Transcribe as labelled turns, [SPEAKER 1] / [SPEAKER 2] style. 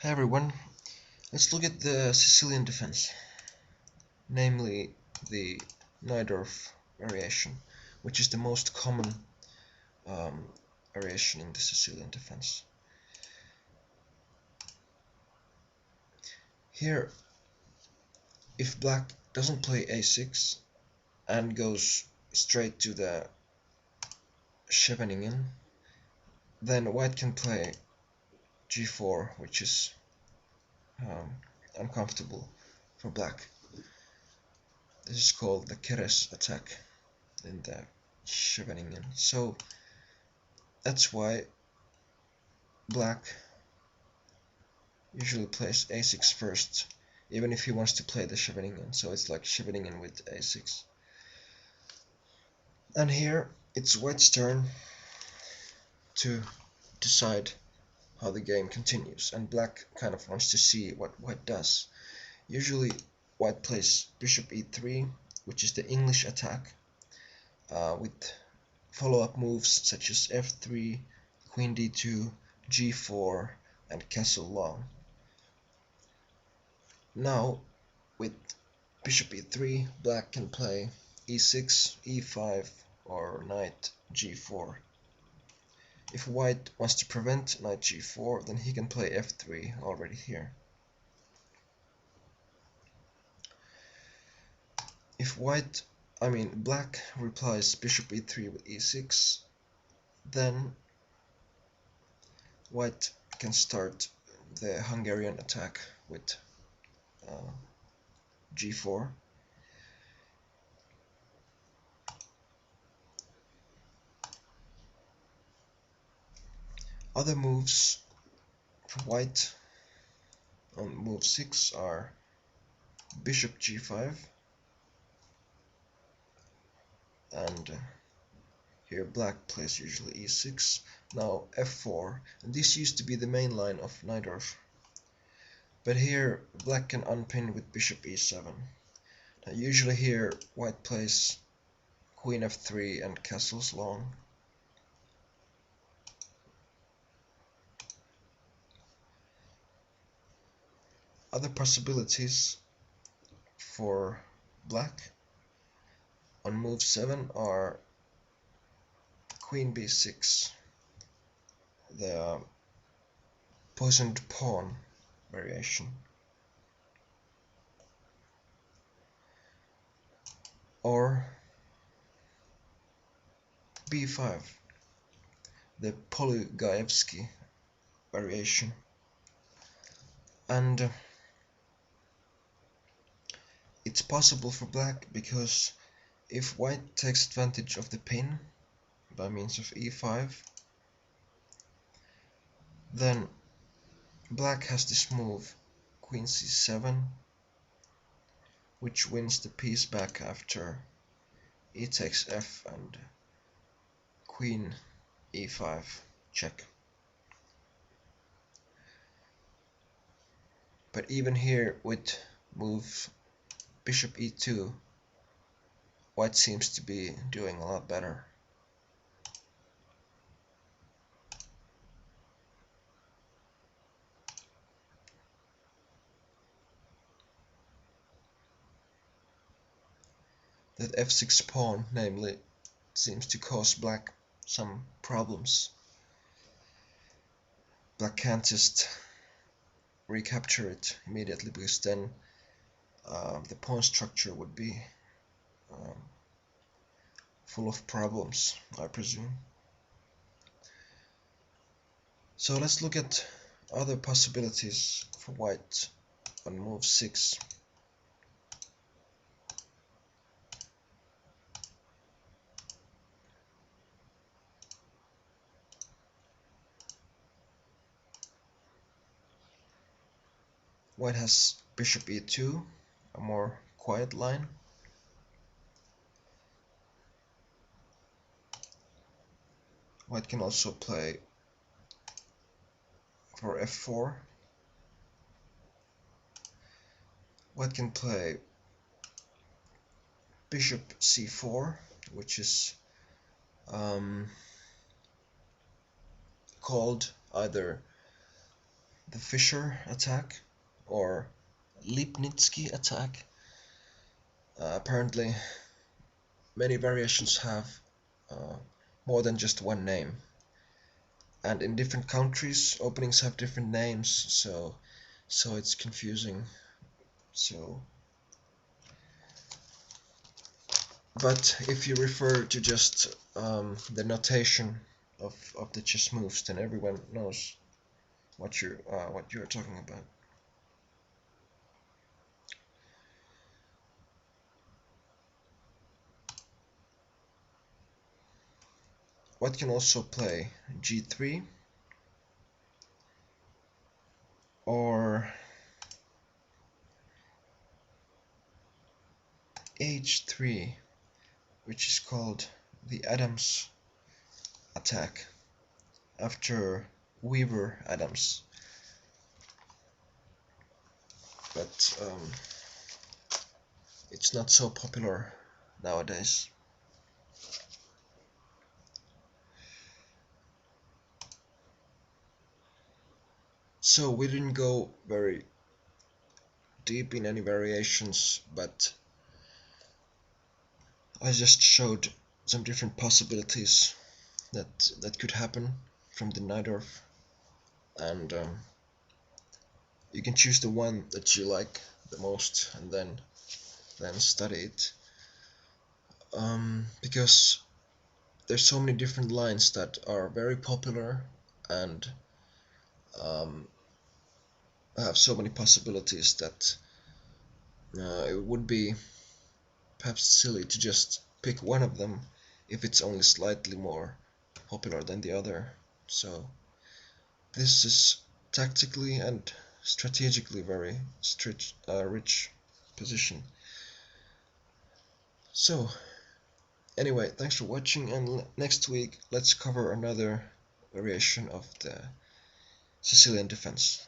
[SPEAKER 1] Hi everyone, let's look at the Sicilian defense, namely the Najdorf variation, which is the most common variation in the Sicilian defense. Here, if black doesn't play a6 and goes straight to the Scheveningen, then white can play g4, which is uncomfortable for black. This is called the Keres attack in the Scheveningen. So that's why black usually plays a6 first, even if he wants to play the Scheveningen. So it's like Scheveningen with a6. And here it's white's turn to decide how the game continues, and black kind of wants to see what white does. Usually white plays bishop e3, which is the English attack, with follow-up moves such as f3, queen d2, g4, and castle long. Now, with bishop e3, black can play e6, e5, or knight g4. If white wants to prevent knight g4, then he can play f3 already here. If black replies bishop e3 with e6, then white can start the Hungarian attack with g4. Other moves for white on move 6 are bishop g5, and here black plays usually e6, now f4, and this used to be the main line of Najdorf. But here black can unpin with bishop e7. Now usually here white plays queen f3 and castles long. Other possibilities for black on move 7 are queen b6, the poisoned pawn variation, or b5, the Polygaevsky variation. And it's possible for black because if white takes advantage of the pin by means of e5, then black has this move queen c7, which wins the piece back after e takes f and queen e5 check. But even here with move bishop e2, white seems to be doing a lot better. That f6 pawn, namely, seems to cause black some problems. Black can't just recapture it immediately, because then the pawn structure would be full of problems, I presume. So let's look at other possibilities for white on move 6. White has bishop e2, a more quiet line. White can also play for f4. White can play bishop c4, which is called either the Fischer attack or Lipnitsky attack. Apparently, many variations have more than just one name, and in different countries, openings have different names, so it's confusing. But if you refer to just the notation of the chess moves, then everyone knows what you're talking about. White can also play g3 or h3, which is called the Adams attack after Weaver Adams. But it's not so popular nowadays. So we didn't go very deep in any variations, but I just showed some different possibilities that could happen from the Najdorf, and you can choose the one that you like the most and then study it, because there's so many different lines that are very popular and have so many possibilities that it would be perhaps silly to just pick one of them if it's only slightly more popular than the other. So this is tactically and strategically very rich position. So anyway, thanks for watching, and next week let's cover another variation of the Sicilian defense.